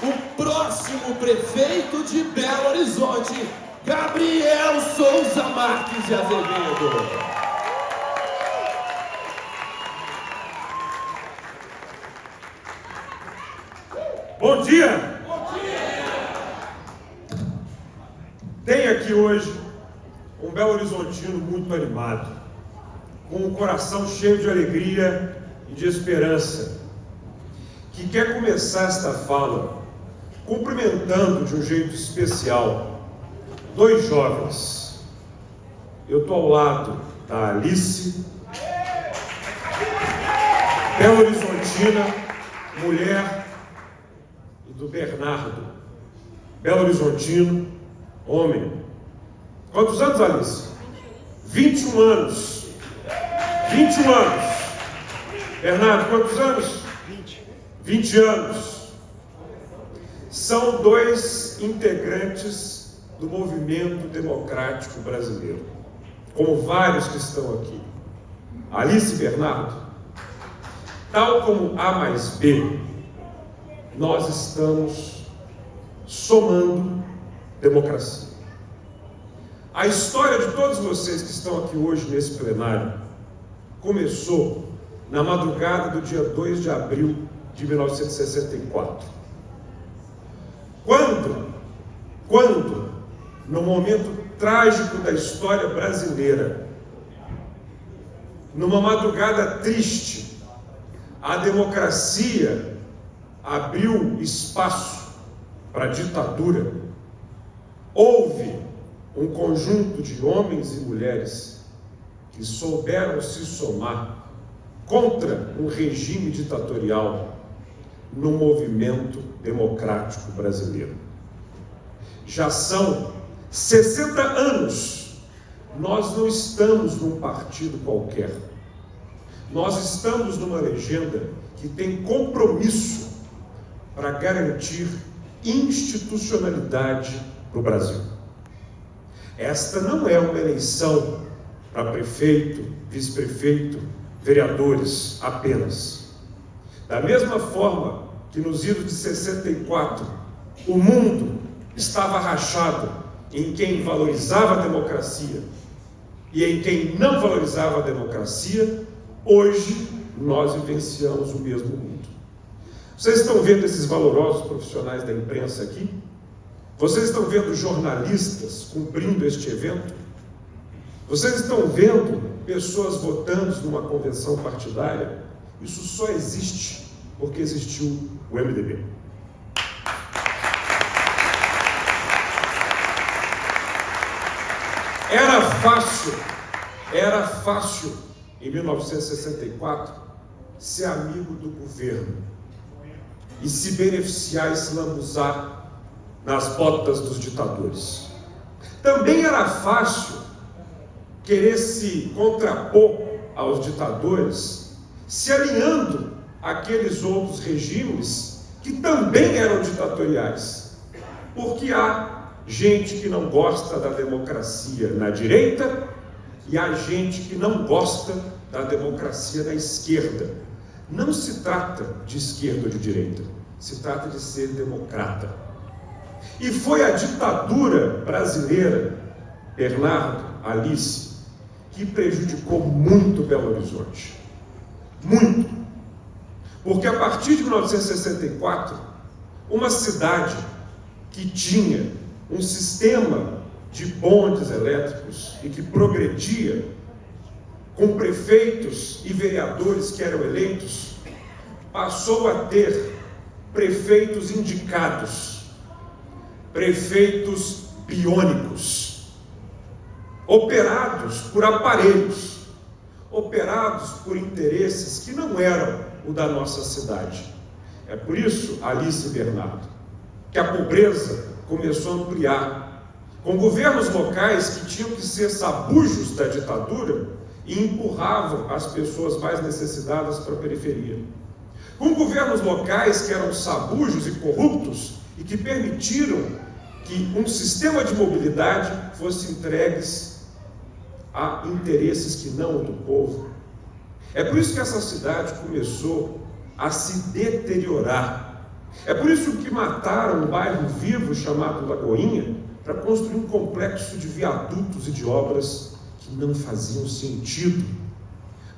o próximo prefeito de Belo Horizonte, Gabriel Souza Marques de Azevedo. Bom dia! Bom dia! Tem aqui hoje um Belo Horizontino muito animado, com o coração cheio de alegria e de esperança, que quer começar esta fala cumprimentando de um jeito especial dois jovens. Eu estou ao lado da Alice, Belo Horizontina, mulher, e do Bernardo, Belo Horizontino, homem. Quantos anos, Alice? 21 anos. 21 anos. Bernardo, quantos anos? 20 anos. São dois integrantes do movimento democrático brasileiro, como vários que estão aqui. Alice e Bernardo, tal como A mais B, nós estamos somando democracia. A história de todos vocês que estão aqui hoje nesse plenário começou na madrugada do dia 2 de abril de 1964. Quando, no momento trágico da história brasileira, numa madrugada triste, a democracia abriu espaço para a ditadura, houve um conjunto de homens e mulheres que souberam se somar contra um regime ditatorial no movimento democrático brasileiro. Já são 60 anos. Nós não estamos num partido qualquer. Nós estamos numa legenda que tem compromisso para garantir institucionalidade para o Brasil. Esta não é uma eleição para prefeito, vice-prefeito, vereadores apenas. Da mesma forma que nos idos de 64, o mundo estava rachado em quem valorizava a democracia e em quem não valorizava a democracia, hoje nós vivenciamos o mesmo mundo. Vocês estão vendo esses valorosos profissionais da imprensa aqui? Vocês estão vendo jornalistas cumprindo este evento? Vocês estão vendo pessoas votando numa convenção partidária? Isso só existe porque existiu o MDB. Era fácil em 1964 ser amigo do governo e se beneficiar e se lambuzar nas botas dos ditadores. Também era fácil querer se contrapor aos ditadores, se alinhando àqueles outros regimes que também eram ditatoriais, porque há gente que não gosta da democracia na direita e há gente que não gosta da democracia na esquerda. Não se trata de esquerda ou de direita, se trata de ser democrata. E foi a ditadura brasileira, Bernardo, Alice, que prejudicou muito Belo Horizonte. Muito. Porque a partir de 1964, uma cidade que tinha um sistema de bondes elétricos e que progredia com prefeitos e vereadores que eram eleitos, passou a ter prefeitos indicados, prefeitos biônicos, operados por aparelhos, operados por interesses que não eram o da nossa cidade. É por isso, Alice e Bernardo, que a pobreza começou a ampliar, com governos locais que tinham que ser sabujos da ditadura e empurravam as pessoas mais necessitadas para a periferia. Com governos locais que eram sabujos e corruptos e que permitiram que um sistema de mobilidade fosse entregues a interesses que não o do povo. É por isso que essa cidade começou a se deteriorar É por isso que mataram um bairro vivo chamado Lagoinha para construir um complexo de viadutos e de obras que não faziam sentido.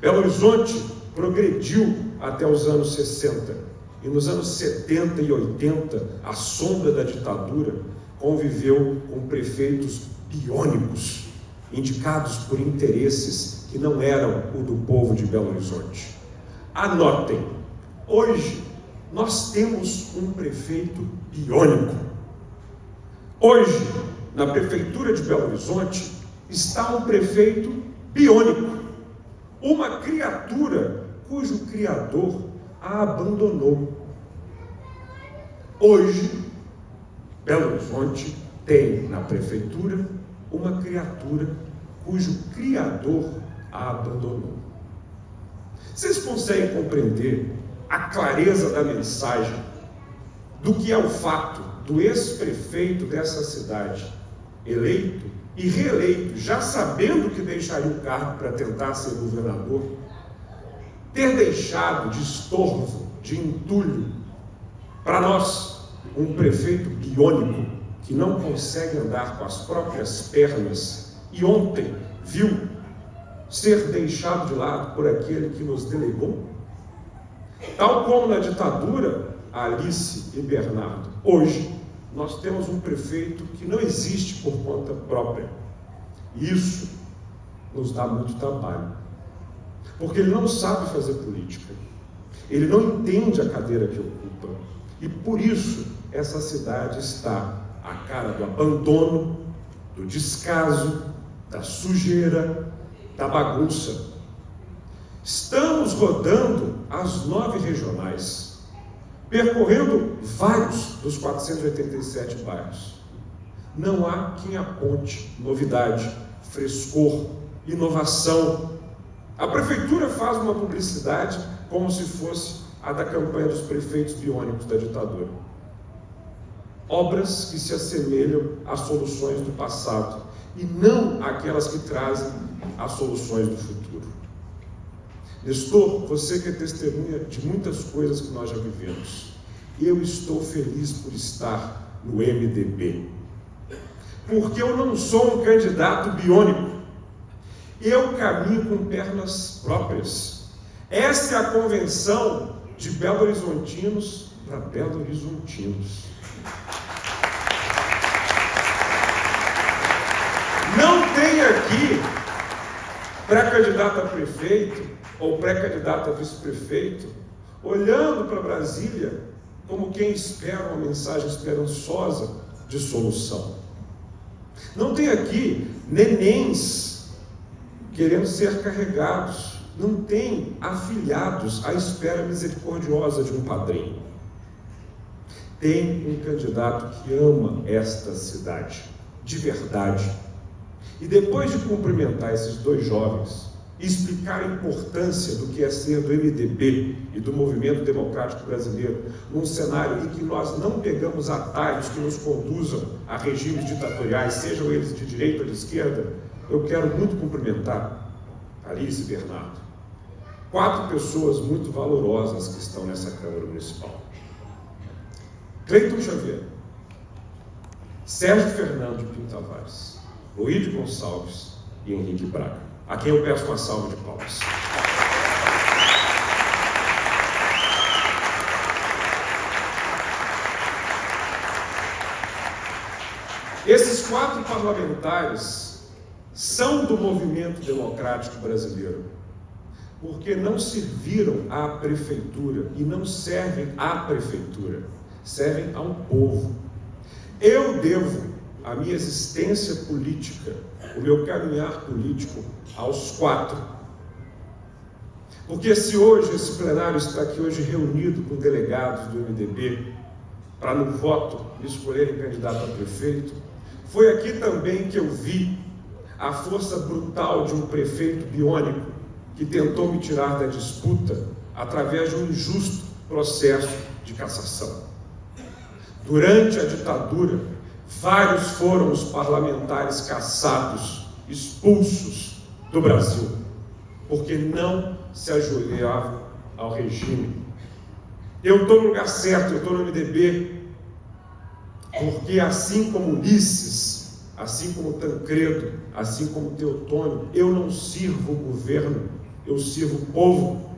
Belo Horizonte progrediu até os anos 60 e nos anos 70 e 80, à sombra da ditadura, conviveu com prefeitos biônicos, indicados por interesses que não eram o do povo de Belo Horizonte. Anotem, hoje nós temos um prefeito biônico. Hoje, na prefeitura de Belo Horizonte, está um prefeito biônico, uma criatura cujo criador a abandonou. Hoje, Belo Horizonte tem na prefeitura uma criatura cujo criador a abandonou. Vocês conseguem compreender a clareza da mensagem do que é o fato do ex-prefeito dessa cidade, eleito e reeleito, já sabendo que deixaria o cargo para tentar ser governador, ter deixado de estorvo, de entulho, para nós, um prefeito biônico que não consegue andar com as próprias pernas e ontem viu ser deixado de lado por aquele que nos delegou? Tal como na ditadura, Alice e Bernardo, hoje nós temos um prefeito que não existe por conta própria. E isso nos dá muito trabalho, porque ele não sabe fazer política, ele não entende a cadeira que ocupa, e por isso essa cidade está à cara do abandono, do descaso, da sujeira, da bagunça. Estamos rodando as 9 regionais, percorrendo vários dos 487 bairros. Não há quem aponte novidade, frescor, inovação. A prefeitura faz uma publicidade como se fosse a da campanha dos prefeitos biônicos da ditadura. Obras que se assemelham às soluções do passado e não aquelas que trazem as soluções do futuro. Nestor, você que é testemunha de muitas coisas que nós já vivemos, eu estou feliz por estar no MDB, porque eu não sou um candidato biônico, eu caminho com pernas próprias. Essa é a convenção de Belo Horizontinos para Belo Horizontinos. Não tem aqui pré-candidato a prefeito ou pré-candidato a vice-prefeito olhando para Brasília como quem espera uma mensagem esperançosa de solução. Não tem aqui nenéns querendo ser carregados. Não tem afilhados à espera misericordiosa de um padrinho. Tem um candidato que ama esta cidade, de verdade. E depois de cumprimentar esses 2 jovens e explicar a importância do que é ser do MDB e do movimento democrático brasileiro, num cenário em que nós não pegamos atalhos que nos conduzam a regimes ditatoriais, sejam eles de direita ou de esquerda, eu quero muito cumprimentar Alice e Bernardo. 4 pessoas muito valorosas que estão nessa Câmara Municipal. Cleiton Xavier, Sérgio Fernando de Pinto Tavares, Luíde Gonçalves e Henrique Braga, a quem eu peço uma salva de palmas. Esses 4 parlamentares são do movimento democrático brasileiro, porque não serviram à prefeitura e não servem à prefeitura, servem ao povo. Eu devo a minha existência política, o meu caminhar político aos 4. Porque se hoje esse plenário está aqui hoje reunido com delegados do MDB para no voto me escolherem candidato a prefeito, foi aqui também que eu vi a força brutal de um prefeito biônico que tentou me tirar da disputa através de um injusto processo de cassação. Durante a ditadura, vários foram os parlamentares cassados, expulsos do Brasil, porque não se ajoelhavam ao regime. Eu estou no lugar certo, eu estou no MDB, porque assim como Ulisses, assim como Tancredo, assim como Teotônio, eu não sirvo o governo, eu sirvo o povo.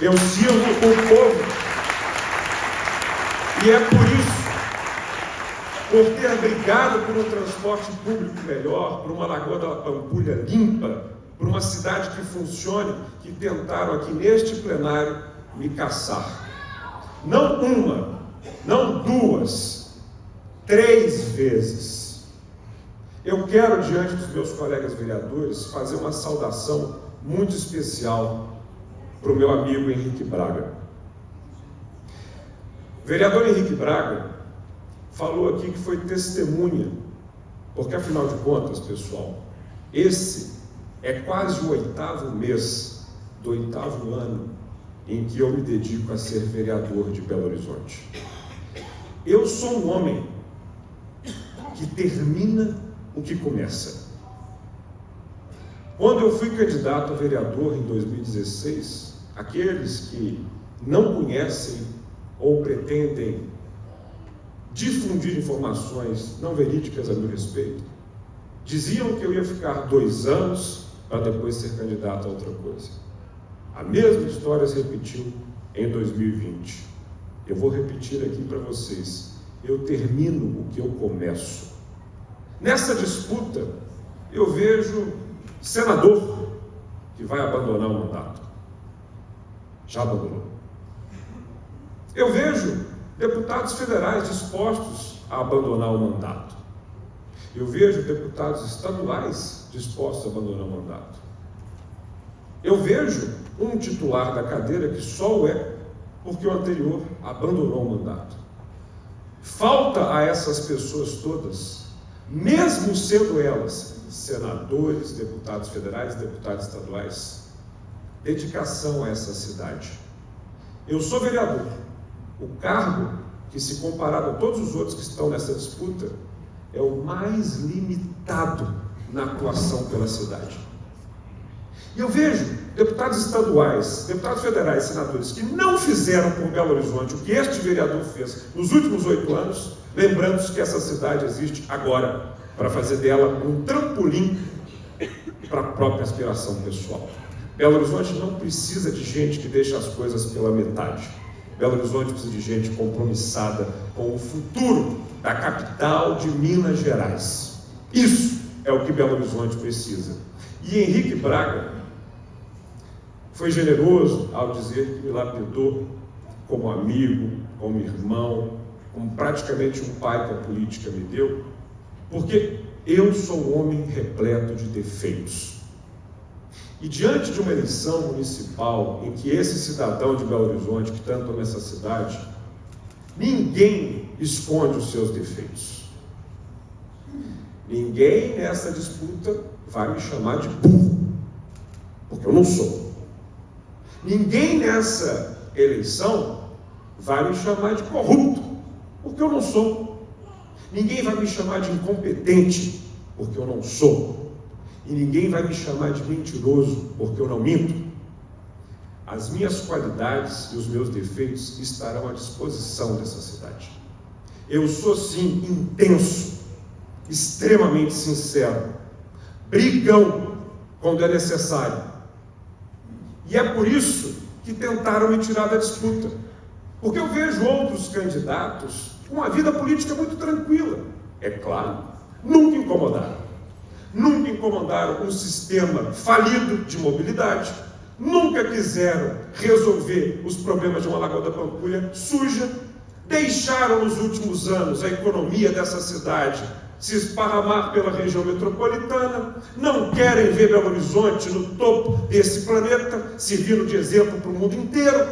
Eu sirvo o povo. E é por isso, por ter brigado por um transporte público melhor, por uma Lagoa da Pampulha limpa, por uma cidade que funcione, que tentaram aqui neste plenário me caçar. Não uma, não duas, 3 vezes. Eu quero, diante dos meus colegas vereadores, fazer uma saudação muito especial para o meu amigo Henrique Braga. O vereador Henrique Braga falou aqui que foi testemunha, porque afinal de contas, pessoal, esse é quase o 8º mês do 8º ano em que eu me dedico a ser vereador de Belo Horizonte. Eu sou um homem que termina o que começa. Quando eu fui candidato a vereador em 2016, aqueles que não conhecem ou pretendem difundir informações não verídicas a meu respeito, diziam que eu ia ficar 2 anos para depois ser candidato a outra coisa. A mesma história se repetiu em 2020. Eu vou repetir aqui para vocês. Eu termino o que eu começo. Nessa disputa, eu vejo senador que vai abandonar o mandato. Já abandonou. Eu vejo deputados federais dispostos a abandonar o mandato. Eu vejo deputados estaduais dispostos a abandonar o mandato. Eu vejo um titular da cadeira que só o é porque o anterior abandonou o mandato. Falta a essas pessoas todas, mesmo sendo elas senadores, deputados federais, deputados estaduais, dedicação a essa cidade. Eu sou vereador. O cargo que, se comparado a todos os outros que estão nessa disputa, é o mais limitado na atuação pela cidade. E eu vejo deputados estaduais, deputados federais, senadores que não fizeram por Belo Horizonte o que este vereador fez nos últimos 8 anos, lembrando-se que essa cidade existe agora para fazer dela um trampolim para a própria aspiração pessoal. Belo Horizonte não precisa de gente que deixa as coisas pela metade. Belo Horizonte precisa de gente compromissada com o futuro da capital de Minas Gerais. Isso é o que Belo Horizonte precisa. E Henrique Braga foi generoso ao dizer que me lapidou como amigo, como irmão, como praticamente um pai que a política me deu, porque eu sou um homem repleto de defeitos. E diante de uma eleição municipal em que esse cidadão de Belo Horizonte, que tanto ama essa cidade, ninguém esconde os seus defeitos. Ninguém nessa disputa vai me chamar de burro, porque eu não sou. Ninguém nessa eleição vai me chamar de corrupto, porque eu não sou. Ninguém vai me chamar de incompetente, porque eu não sou. E ninguém vai me chamar de mentiroso, porque eu não minto. As minhas qualidades e os meus defeitos estarão à disposição dessa cidade. Eu sou, sim, intenso, extremamente sincero, brigão quando é necessário. E é por isso que tentaram me tirar da disputa. Porque eu vejo outros candidatos com uma vida política muito tranquila. É claro, nunca incomodaram. Nunca incomodaram um sistema falido de mobilidade. Nunca quiseram resolver os problemas de uma Lagoa da Pampulha suja. Deixaram nos últimos anos a economia dessa cidade se esparramar pela região metropolitana, não querem ver Belo Horizonte no topo desse planeta, servindo de exemplo para o mundo inteiro.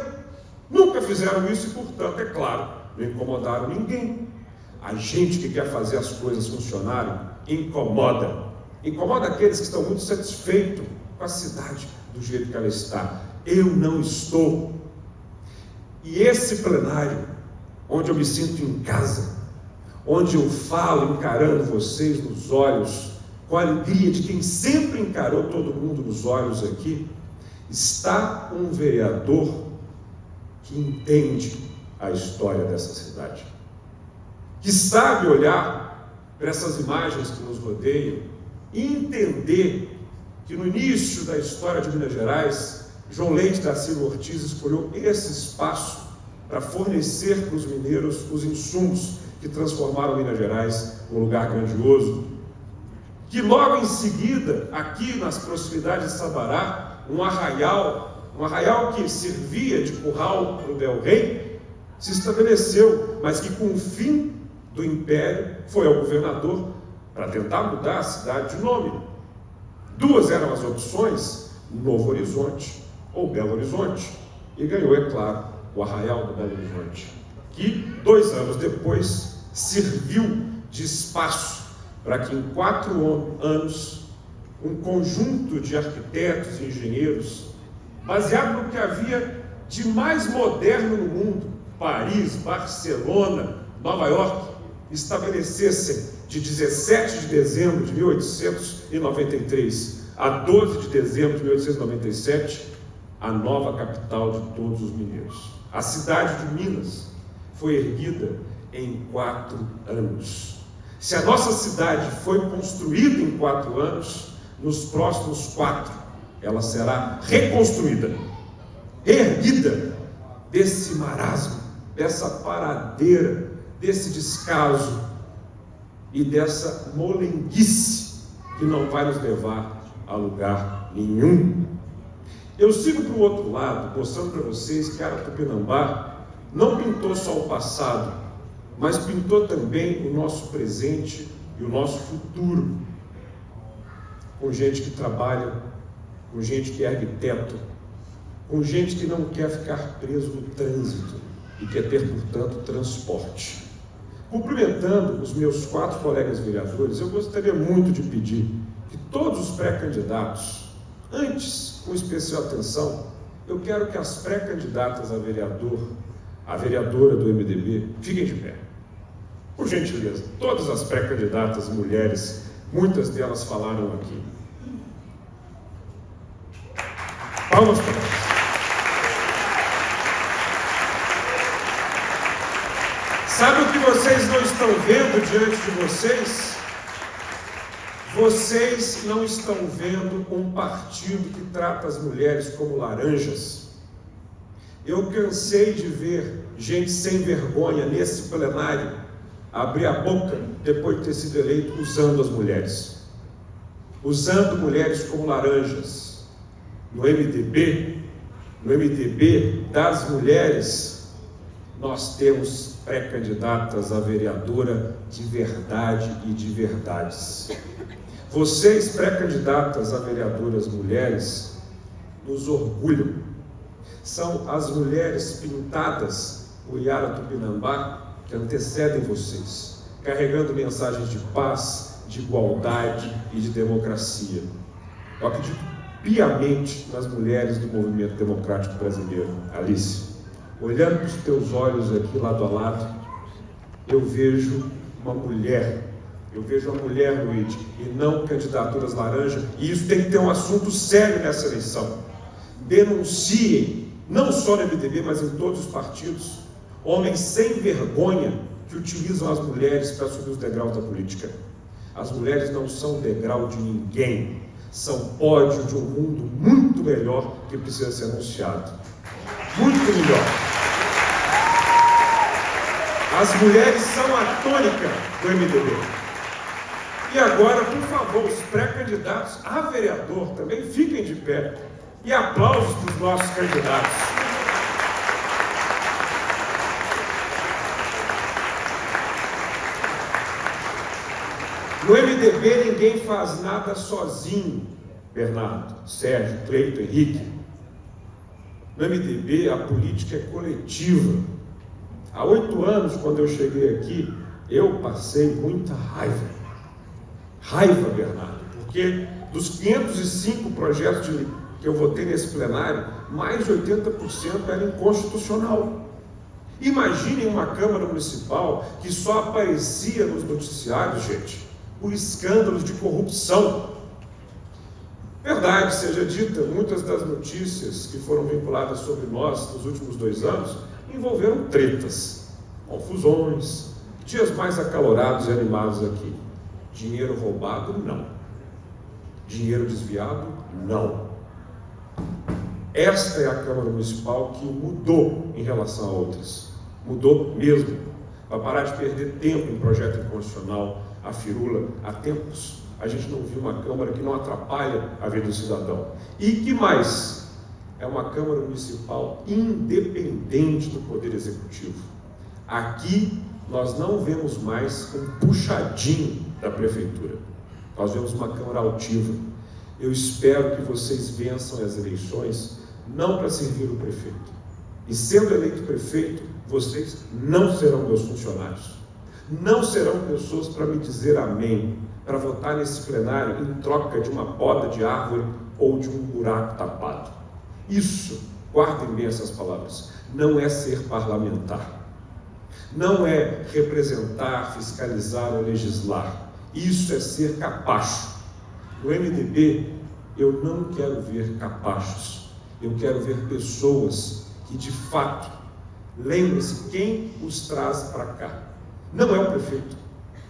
Nunca fizeram isso e, portanto, é claro, não incomodaram ninguém. A gente que quer fazer as coisas funcionarem incomoda. Incomoda aqueles que estão muito satisfeitos com a cidade do jeito que ela está. Eu não estou. E esse plenário, onde eu me sinto em casa, onde eu falo encarando vocês nos olhos, com a alegria de quem sempre encarou todo mundo nos olhos aqui, está um vereador que entende a história dessa cidade, que sabe olhar para essas imagens que nos rodeiam e entender que no início da história de Minas Gerais, João Leite da Silva Ortiz escolheu esse espaço para fornecer para os mineiros os insumos que transformaram Minas Gerais num lugar grandioso. Que logo em seguida, aqui nas proximidades de Sabará, um arraial que servia de curral para o Del Rey, se estabeleceu, mas que com o fim do Império foi ao governador para tentar mudar a cidade de nome. Duas eram as opções, Novo Horizonte ou Belo Horizonte, e ganhou, é claro, o Arraial do Belo Horizonte, que 2 anos depois serviu de espaço para que em 4 anos um conjunto de arquitetos e engenheiros, baseado no que havia de mais moderno no mundo, Paris, Barcelona, Nova York, estabelecessem de 17 de dezembro de 1893 a 12 de dezembro de 1897 a nova capital de todos os mineiros. A cidade de Minas foi erguida em 4 anos. Se a nossa cidade foi construída em 4 anos, nos próximos 4 ela será reconstruída, erguida desse marasmo, dessa paradeira, desse descaso e dessa molenguice que não vai nos levar a lugar nenhum. Eu sigo para o outro lado, mostrando para vocês que Aratupinambá não pintou só o passado, mas pintou também o nosso presente e o nosso futuro, com gente que trabalha, com gente que ergue teto, com gente que não quer ficar preso no trânsito e quer ter, portanto, transporte. Cumprimentando os meus 4 colegas vereadores, eu gostaria muito de pedir que todos os pré-candidatos, antes, com especial atenção, eu quero que as pré-candidatas a vereadora do MDB, fiquem de pé. Por gentileza, todas as pré-candidatas mulheres, muitas delas falaram aqui. Palmas para elas. Sabe o que vocês não estão vendo diante de vocês? Vocês não estão vendo um partido que trata as mulheres como laranjas. Eu cansei de ver gente sem vergonha nesse plenário abrir a boca depois de ter sido eleito usando as mulheres. Usando mulheres como laranjas. No MDB das mulheres, nós temos pré-candidatas a vereadora de verdade e de verdades. Vocês, pré-candidatas a vereadoras mulheres, nos orgulham. São as mulheres pintadas por Aratupinambá que antecedem vocês, carregando mensagens de paz, de igualdade e de democracia. Eu acredito piamente nas mulheres do movimento democrático brasileiro. Alice, olhando para os teus olhos aqui lado a lado, eu vejo uma mulher, Luiz, e não candidaturas laranja, e isso tem que ter um assunto sério nessa eleição. Denunciem, não só no MDB, mas em todos os partidos, homens sem vergonha que utilizam as mulheres para subir os degraus da política. As mulheres não são degrau de ninguém, são pódio de um mundo muito melhor que precisa ser anunciado. Muito melhor. As mulheres são a tônica do MDB. E agora, por favor, os pré-candidatos a vereador também fiquem de pé. E aplausos para os nossos candidatos. No MDB ninguém faz nada sozinho, Bernardo, Sérgio, Cleito, Henrique. No MDB a política é coletiva. Há 8 anos, quando eu cheguei aqui, eu passei muita raiva. Raiva, Bernardo, porque dos 505 projetos que eu votei nesse plenário, mais de 80% era inconstitucional. Imaginem uma Câmara Municipal que só aparecia nos noticiários, gente, por escândalos de corrupção. Verdade seja dita, muitas das notícias que foram vinculadas sobre nós nos últimos 2 anos envolveram tretas, confusões, dias mais acalorados e animados aqui. Dinheiro roubado, não. Dinheiro desviado, não. Esta é a Câmara Municipal que mudou em relação a outras. Mudou mesmo. Vai parar de perder tempo em projeto inconstitucional, a firula. Há tempos a gente não viu uma Câmara que não atrapalha a vida do cidadão. E que mais? É uma Câmara Municipal independente do Poder Executivo. Aqui nós não vemos mais um puxadinho da Prefeitura. Nós vemos uma Câmara altiva. Eu espero que vocês vençam as eleições, não para servir o prefeito. E sendo eleito prefeito, vocês não serão meus funcionários. Não serão pessoas para me dizer amém, para votar nesse plenário em troca de uma poda de árvore ou de um buraco tapado. Isso, guardem bem essas palavras, não é ser parlamentar. Não é representar, fiscalizar ou legislar. Isso é ser capacho. No MDB, eu não quero ver capachos. Eu quero ver pessoas que, de fato, lembrem-se quem os traz para cá. Não é o prefeito.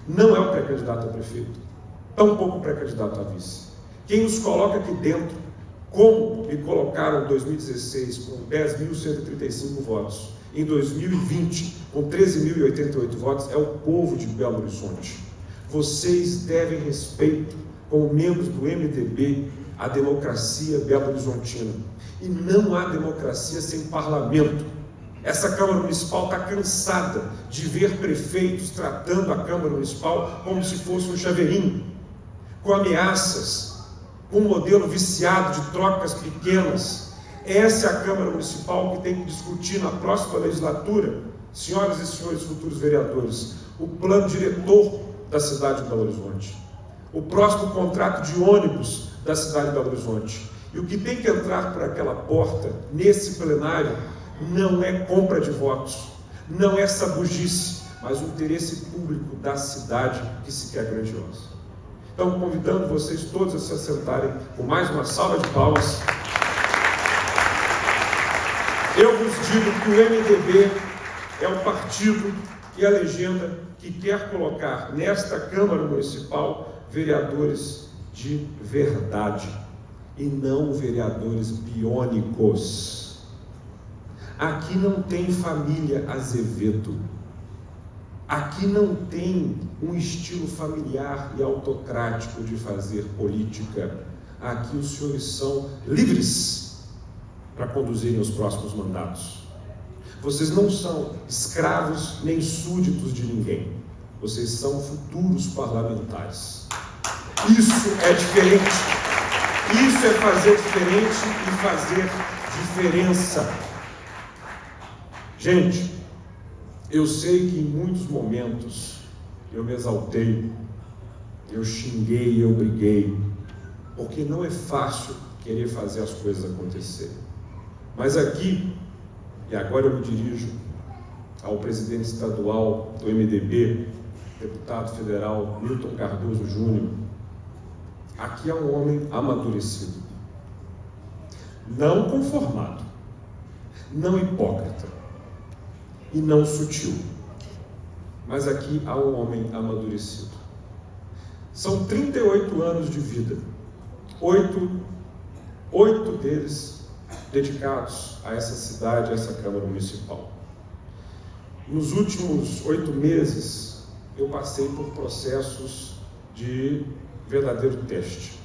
Não é o pré-candidato a prefeito. Tampouco o pré-candidato a vice. Quem os coloca aqui dentro, como me colocaram em 2016 com 10.135 votos, em 2020 com 13.088 votos, é o povo de Belo Horizonte. Vocês devem respeito como membros do MDB à democracia belo-horizontina. E não há democracia sem parlamento. Essa Câmara Municipal está cansada de ver prefeitos tratando a Câmara Municipal como se fosse um chaveirinho, com ameaças, com um modelo viciado de trocas pequenas. Essa é a Câmara Municipal que tem que discutir na próxima legislatura, senhoras e senhores futuros vereadores, o plano diretor da cidade de Belo Horizonte, o próximo contrato de ônibus da cidade de Belo Horizonte. E o que tem que entrar por aquela porta, nesse plenário, não é compra de votos, não é sabugice, mas o interesse público da cidade que se quer grandiosa. Então, convidando vocês todos a se assentarem com mais uma salva de palmas. Eu vos digo que o MDB é o partido e a legenda que quer colocar nesta Câmara Municipal vereadores de verdade e não vereadores biônicos. Aqui não tem família Azevedo. Aqui não tem um estilo familiar e autocrático de fazer política. Aqui os senhores são livres para conduzirem os próximos mandatos. Vocês não são escravos nem súditos de ninguém. Vocês são futuros parlamentares. Isso é diferente. Isso é fazer diferente e fazer diferença. Gente, eu sei que em muitos momentos eu me exaltei, eu xinguei, eu briguei, porque não é fácil querer fazer as coisas acontecerem. Mas aqui, e agora eu me dirijo ao presidente estadual do MDB, deputado federal Milton Cardoso Júnior, aqui é um homem amadurecido, não conformado, não hipócrita e não sutil, mas aqui há um homem amadurecido. São 38 anos de vida, 8 deles dedicados a essa cidade, a essa Câmara Municipal. Nos últimos 8 meses, eu passei por processos de verdadeiro teste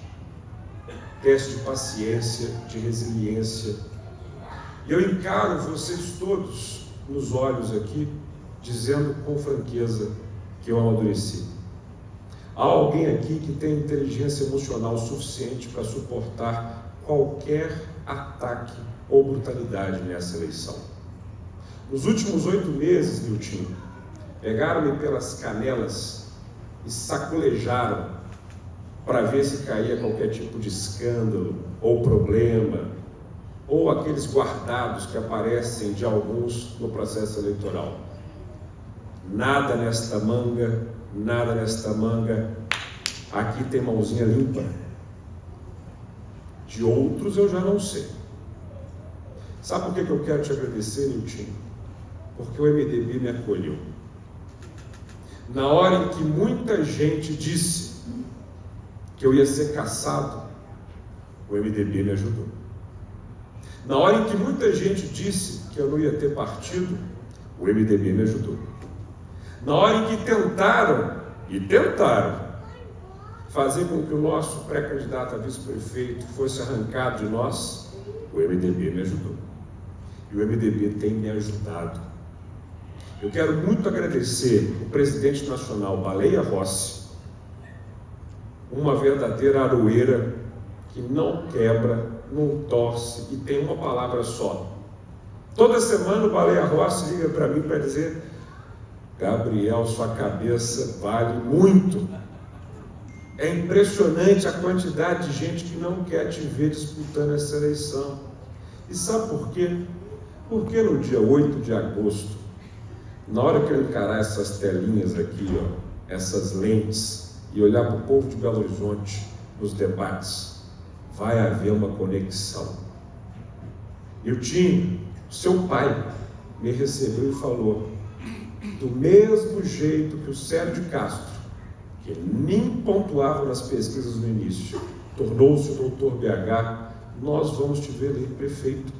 de paciência, de resiliência. E eu encaro vocês todos nos olhos aqui, dizendo com franqueza que eu amadureci. Há alguém aqui que tem inteligência emocional suficiente para suportar qualquer ataque ou brutalidade nessa eleição. Nos últimos 8 meses, Miltinho, pegaram-me pelas canelas e sacolejaram para ver se caía qualquer tipo de escândalo ou problema, ou aqueles guardados que aparecem de alguns no processo eleitoral. Nada nesta manga, nada nesta manga. Aqui tem mãozinha limpa. De outros eu já não sei. Sabe por que eu quero te agradecer, Nilton? Porque o MDB me acolheu. Na hora em que muita gente disse que eu ia ser caçado, o MDB me ajudou. Na hora em que muita gente disse que eu não ia ter partido, o MDB me ajudou. Na hora em que tentaram fazer com que o nosso pré-candidato a vice-prefeito fosse arrancado de nós, o MDB me ajudou. E o MDB tem me ajudado. Eu quero muito agradecer o presidente nacional Baleia Rossi, uma verdadeira aroeira que não quebra, não torce e tem uma palavra só. Toda semana o Baleia Rossi liga para mim para dizer: Gabriel, sua cabeça vale muito. É impressionante a quantidade de gente que não quer te ver disputando essa eleição. E sabe por quê? Porque no dia 8 de agosto, na hora que eu encarar essas telinhas aqui, essas lentes, e olhar para o povo de Belo Horizonte nos debates, vai haver uma conexão. Nilton, seu pai me recebeu e falou: do mesmo jeito que o Sérgio de Castro, que nem pontuava nas pesquisas no início, tornou-se o doutor BH, nós vamos te ver eleito prefeito.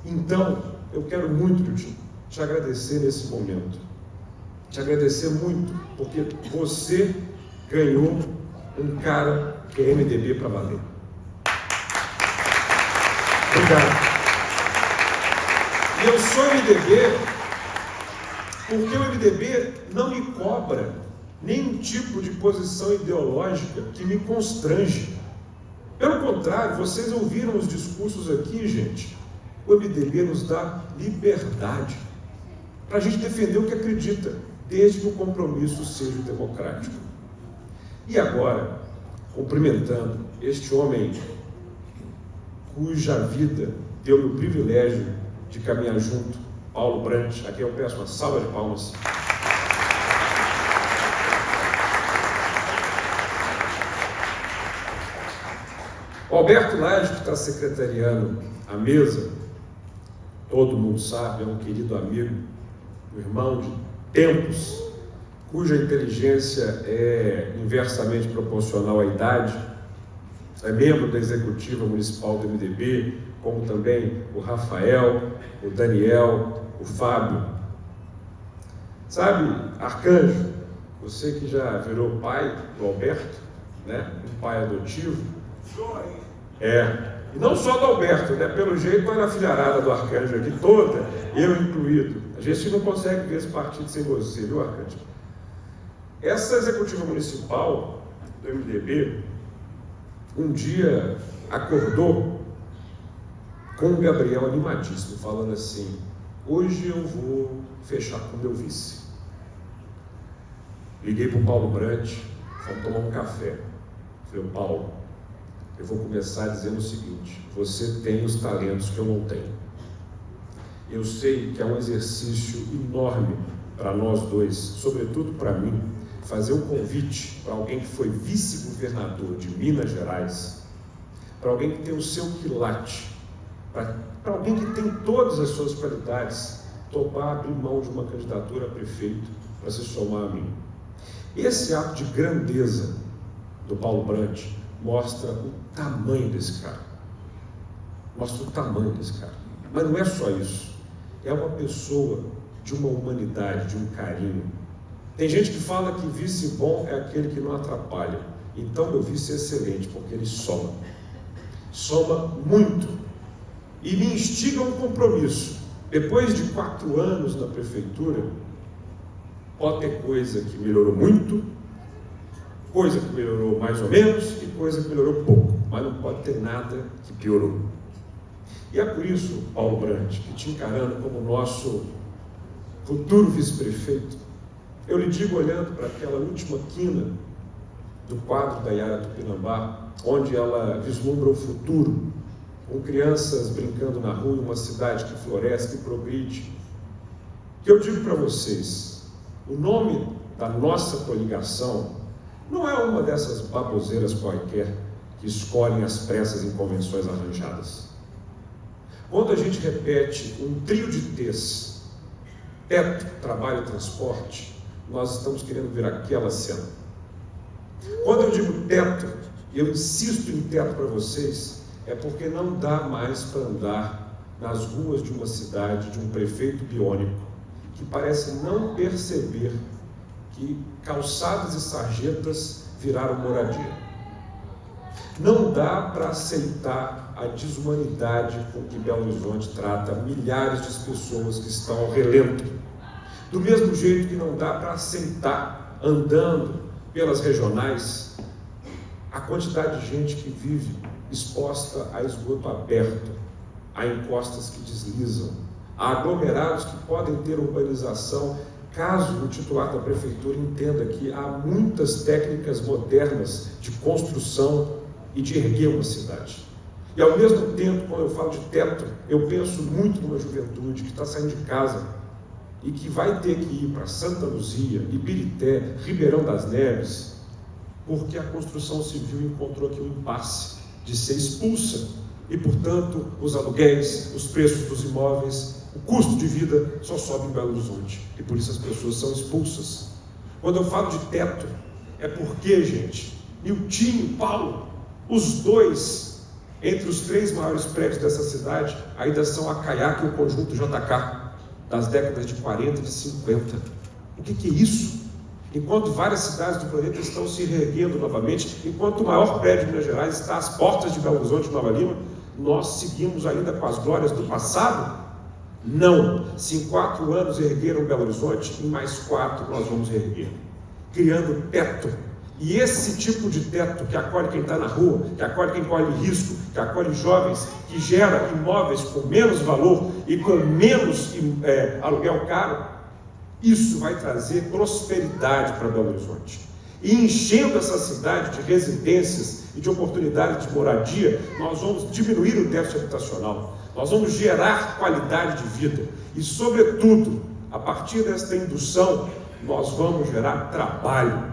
Então, eu quero muito, Nilton, te agradecer nesse momento. Te agradecer muito, porque você ganhou um cara que é MDB para valer. Obrigado. E eu sou MDB porque o MDB não me cobra nenhum tipo de posição ideológica que me constrange. Pelo contrário, vocês ouviram os discursos aqui, gente. O MDB nos dá liberdade para a gente defender o que acredita, desde que o compromisso seja democrático. E agora, cumprimentando este homem cuja vida deu-me o privilégio de caminhar junto, Paulo Brant, a quem eu peço uma salva de palmas. O Alberto Lage, que está secretariando a mesa, todo mundo sabe, é um querido amigo, um irmão de tempos, cuja inteligência é inversamente proporcional à idade, é membro da executiva municipal do MDB, como também o Rafael, o Daniel, o Fábio. Sabe, Arcanjo, você que já virou pai do Alberto, né? Um pai adotivo. E não só do Alberto, né? Pelo jeito era a filharada do Arcanjo aqui toda, eu incluído. A gente não consegue ver esse partido sem você, viu, Arcanjo? Essa executiva municipal do MDB, um dia acordou com o Gabriel animadíssimo, falando assim: hoje eu vou fechar com o meu vice. Liguei para o Paulo Brant, fomos tomar um café. Falei: Paulo, eu vou começar dizendo o seguinte: você tem os talentos que eu não tenho. Eu sei que é um exercício enorme para nós dois, sobretudo para mim, fazer um convite para alguém que foi vice-governador de Minas Gerais, para alguém que tem o seu quilate, para alguém que tem todas as suas qualidades, topar abrir mão de uma candidatura a prefeito para se somar a mim. Esse ato de grandeza do Paulo Brant mostra o tamanho desse cara. Mostra o tamanho desse cara. Mas não é só isso. É uma pessoa de uma humanidade, de um carinho. Tem gente que fala que vice bom é aquele que não atrapalha. Então meu vice é excelente, porque ele soma. Soma muito. E me instiga um compromisso. Depois de 4 anos na prefeitura, pode ter coisa que melhorou muito, coisa que melhorou mais ou menos e coisa que melhorou pouco, mas não pode ter nada que piorou. E é por isso, Paulo Brant, que te encarando como nosso futuro vice-prefeito, eu lhe digo, olhando para aquela última quina do quadro da Yara Tupinambá, onde ela vislumbra o futuro, com crianças brincando na rua, uma cidade que floresce, que progride, que eu digo para vocês: o nome da nossa coligação não é uma dessas baboseiras quaisquer que escolhem as pressas em convenções arranjadas. Quando a gente repete um trio de T's, teto, trabalho e transporte, nós estamos querendo ver aquela cena. Quando eu digo teto, e eu insisto em teto para vocês, é porque não dá mais para andar nas ruas de uma cidade, de um prefeito biônico, que parece não perceber que calçadas e sarjetas viraram moradia. Não dá para aceitar a desumanidade com que Belo Horizonte trata milhares de pessoas que estão ao relento. Do mesmo jeito que não dá para aceitar, andando pelas regionais, a quantidade de gente que vive exposta a esgoto aberto, a encostas que deslizam, a aglomerados que podem ter urbanização, caso o titular da prefeitura entenda que há muitas técnicas modernas de construção e de erguer uma cidade. E ao mesmo tempo, quando eu falo de teto, eu penso muito numa juventude que está saindo de casa e que vai ter que ir para Santa Luzia, Ibirité, Ribeirão das Neves, porque a construção civil encontrou aqui um impasse de ser expulsa e, portanto, os aluguéis, os preços dos imóveis, o custo de vida só sobe em Belo Horizonte e por isso as pessoas são expulsas. Quando eu falo de teto, é porque, gente, Niltinho e Paulo, os dois, entre os 3 maiores prédios dessa cidade, ainda são a Caiaque e o Conjunto JK, das décadas de 40 e de 50. O que é isso? Enquanto várias cidades do planeta estão se reerguendo novamente, enquanto o maior prédio de Minas Gerais está às portas de Belo Horizonte e Nova Lima, nós seguimos ainda com as glórias do passado? Não. Se em 4 anos ergueram Belo Horizonte, em mais 4 nós vamos reerguer, criando teto. E esse tipo de teto que acolhe quem está na rua, que acolhe quem corre risco, que acolhe jovens, que gera imóveis com menos valor e com menos aluguel caro, isso vai trazer prosperidade para Belo Horizonte. E enchendo essa cidade de residências e de oportunidades de moradia, nós vamos diminuir o déficit habitacional, nós vamos gerar qualidade de vida e, sobretudo, a partir desta indução, nós vamos gerar trabalho.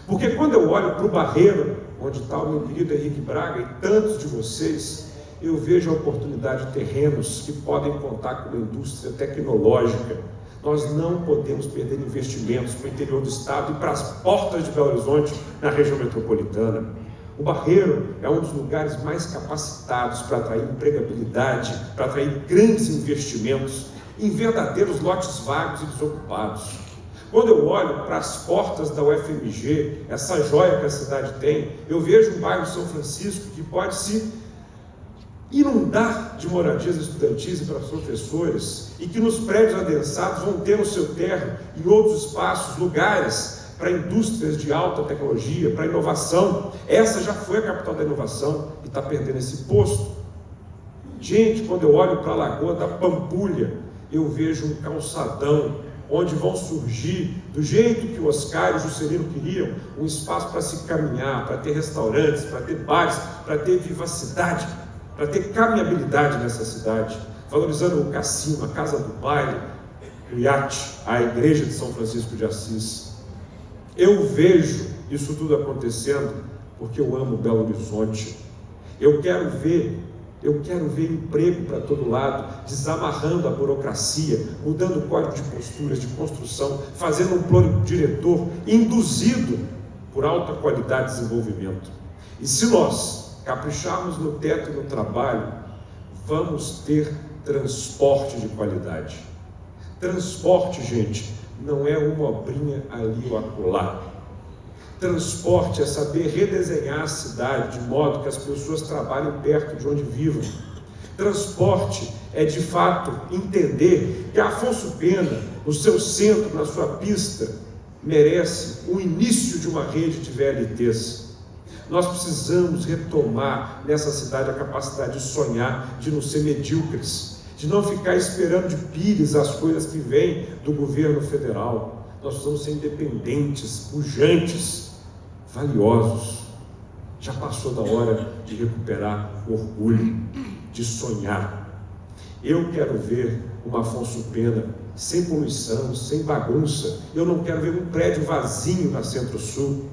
Porque quando eu olho para o Barreiro, onde está o meu querido Henrique Braga e tantos de vocês, eu vejo a oportunidade de terrenos que podem contar com uma indústria tecnológica. Nós não podemos perder investimentos para o interior do estado e para as portas de Belo Horizonte, na região metropolitana. O Barreiro é um dos lugares mais capacitados para atrair empregabilidade, para atrair grandes investimentos em verdadeiros lotes vagos e desocupados. Quando eu olho para as portas da UFMG, essa joia que a cidade tem, eu vejo um bairro São Francisco que pode se inundar de moradias estudantis e para professores, e que nos prédios adensados vão ter no seu térreo e outros espaços, lugares para indústrias de alta tecnologia, para inovação. Essa já foi a capital da inovação e está perdendo esse posto. Gente, quando eu olho para a Lagoa da Pampulha, eu vejo um calçadão onde vão surgir, do jeito que o Oscar e o Juscelino queriam, um espaço para se caminhar, para ter restaurantes, para ter bares, para ter vivacidade, para ter caminhabilidade nessa cidade, valorizando o cassino, a casa do baile, o iate, a igreja de São Francisco de Assis. Eu vejo isso tudo acontecendo porque eu amo Belo Horizonte. Eu quero ver emprego para todo lado, desamarrando a burocracia, mudando o código de posturas, de construção, fazendo um plano diretor induzido por alta qualidade de desenvolvimento. E se nós capricharmos no teto e no trabalho, vamos ter transporte de qualidade. Transporte, gente, não é uma obrinha ali ou acolá. Transporte é saber redesenhar a cidade de modo que as pessoas trabalhem perto de onde vivam. Transporte é, de fato, entender que Afonso Pena, no seu centro, na sua pista, merece o início de uma rede de VLTs. Nós precisamos retomar nessa cidade a capacidade de sonhar, de não ser medíocres, de não ficar esperando de pires as coisas que vêm do governo federal. Nós precisamos ser independentes, pujantes, valiosos. Já passou da hora de recuperar o orgulho, de sonhar. Eu quero ver uma Afonso Pena sem poluição, sem bagunça. Eu não quero ver um prédio vazio na Centro-Sul.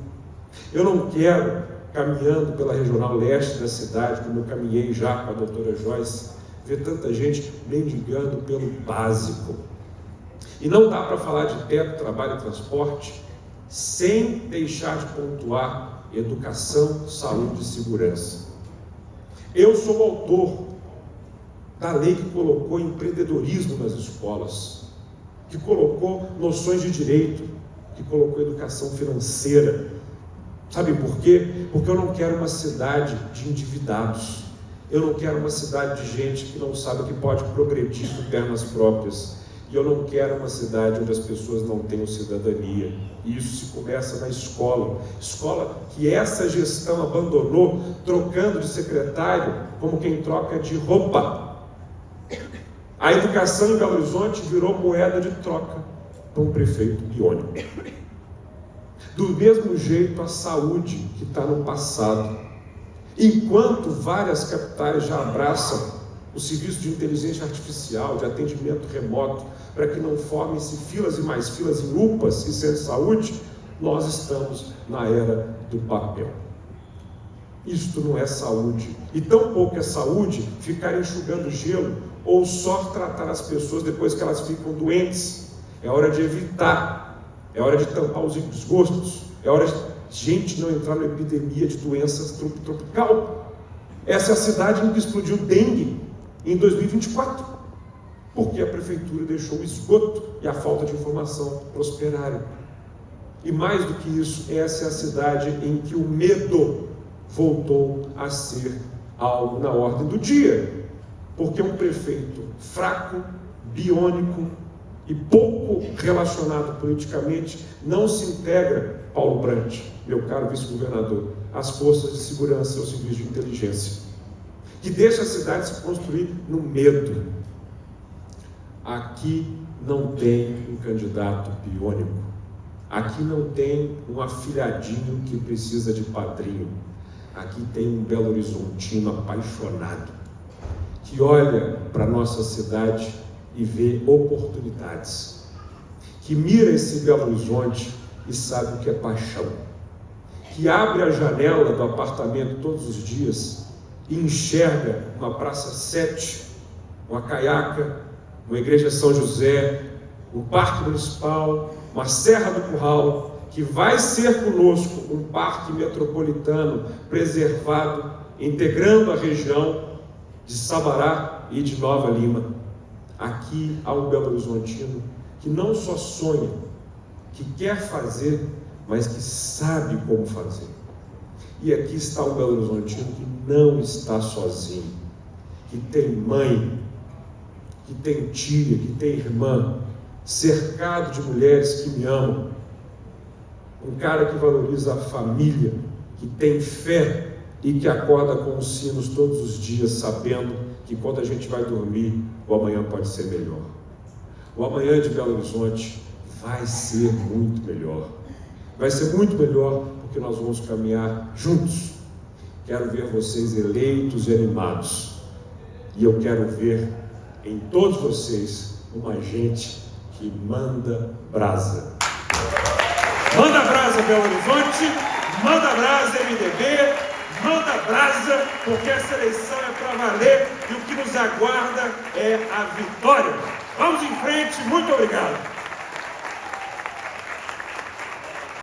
Eu não quero caminhando pela regional leste da cidade, como eu caminhei já com a doutora Joyce, ver tanta gente mendigando pelo básico. E não dá para falar de teto, trabalho e transporte sem deixar de pontuar educação, saúde e segurança. Eu sou o autor da lei que colocou empreendedorismo nas escolas, que colocou noções de direito, que colocou educação financeira. Sabe por quê? Porque eu não quero uma cidade de endividados. Eu não quero uma cidade de gente que não sabe que pode progredir com pernas próprias. E eu não quero uma cidade onde as pessoas não tenham cidadania. E isso se começa na escola. Escola que essa gestão abandonou, trocando de secretário como quem troca de roupa. A educação em Belo Horizonte virou moeda de troca para um prefeito biônico. Do mesmo jeito a saúde, que está no passado. Enquanto várias capitais já abraçam o serviço de inteligência artificial, de atendimento remoto, para que não formem-se filas e mais filas em UPAs e centros de saúde, nós estamos na era do papel. Isto não é saúde. E tão pouco é saúde ficar enxugando gelo ou só tratar as pessoas depois que elas ficam doentes. É hora de evitar, é hora de tampar os desgostos, é hora de gente não entrar numa epidemia de doenças tropical. Essa é a cidade em que explodiu dengue em 2024, porque a prefeitura deixou o esgoto e a falta de informação prosperarem. E mais do que isso, essa é a cidade em que o medo voltou a ser algo na ordem do dia, porque um prefeito fraco, biônico e pouco relacionado politicamente não se integra, Paulo Brant, meu caro vice-governador, às forças de segurança e ao serviço de inteligência, que deixa a cidade se construir no medo. Aqui não tem um candidato biônico, aqui não tem um afilhadinho que precisa de padrinho, aqui tem um Belo Horizontino apaixonado, que olha para a nossa cidade e vê oportunidades, que mira esse Belo Horizonte e sabe o que é paixão, que abre a janela do apartamento todos os dias e enxerga uma Praça 7, uma Caiaca, uma Igreja São José, um Parque Municipal, uma Serra do Curral, que vai ser conosco um parque metropolitano preservado, integrando a região de Sabará e de Nova Lima. Aqui há um Belo Horizontino que não só sonha, que quer fazer, mas que sabe como fazer. E aqui está um Belo Horizontino que não está sozinho, que tem mãe, que tem tia, que tem irmã, cercado de mulheres que me amam, um cara que valoriza a família, que tem fé e que acorda com os sinos todos os dias, sabendo que quando a gente vai dormir, o amanhã pode ser melhor. O amanhã de Belo Horizonte vai ser muito melhor. Vai ser muito melhor porque nós vamos caminhar juntos. Quero ver vocês eleitos e animados. E eu quero ver em todos vocês uma gente que manda brasa. Manda brasa, Belo Horizonte, manda brasa, MDB, manda brasa, porque essa eleição é para valer e o que nos aguarda é a vitória. Vamos em frente, muito obrigado.